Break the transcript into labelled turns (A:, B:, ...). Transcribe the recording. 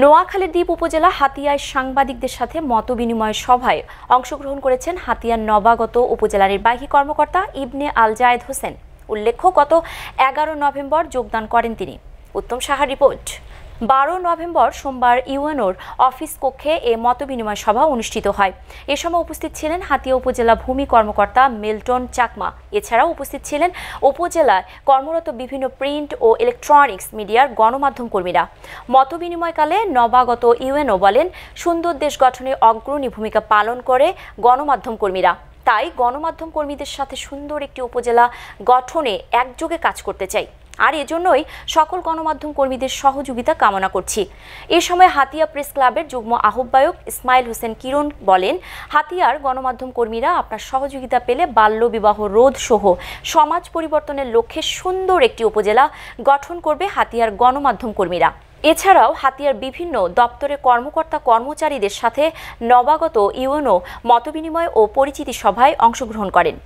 A: নোয়াখালীর দ্বীপ উপজেলা হাতিয়ায় সাংবাদিকদের সাথে মতবিনিময় সভায় অংশগ্রহণ করেছেন হাতিয়ার নবাগত উপজেলা নির্বাহী কর্মকর্তা ইবনে আল জায়েদ হোসেন। উল্লেখ্য, গত 11 নভেম্বর যোগদান করেন তিনি। উত্তম সাহার রিপোর্ট। 12 নভেম্বর সোমবার ইউএনওর অফিস কক্ষে এ মতবিনিময় সভা অনুষ্ঠিত হয়। এ সময় উপস্থিত ছিলেন হাতিয়া উপজেলা ভূমি কর্মকর্তা মিল্টন চাকমা। এছাড়াও উপস্থিত ছিলেন উপজেলায় কর্মরত বিভিন্ন প্রিন্ট ও ইলেকট্রনিক্স মিডিয়ার গণমাধ্যম কর্মীরা। মতবিনিময়কালে নবাগত ইউএনও বলেন, সুন্দর দেশ গঠনে অগ্রণী ভূমিকা পালন করে গণমাধ্যম কর্মীরা। তাই গণমাধ্যম কর্মীদের সাথে সুন্দর একটি উপজেলা গঠনে একযোগে কাজ করতে চাই, আর এজন্যই সকল গণমাধ্যম কর্মীদের সহযোগিতা কামনা করছি। এ সময় হাতিয়া প্রেস ক্লাবের যুগ্ম আহ্বায়ক ইসমাইল হোসেন কিরণ বলেন, হাতিয়ার গণমাধ্যম কর্মীরা আপনার সহযোগিতা পেলে বাল্যবিবাহ রোধ সহ সমাজ পরিবর্তনের লক্ষ্যে সুন্দর একটি উপজেলা গঠন করবে হাতিয়ার গণমাধ্যম কর্মীরা। এছাড়াও হাতিয়ার বিভিন্ন দপ্তরের কর্মকর্তা কর্মচারীদের সাথে নবাগত ইউএনও মতবিনিময় ও পরিচিতি সভায় অংশগ্রহণ করেন।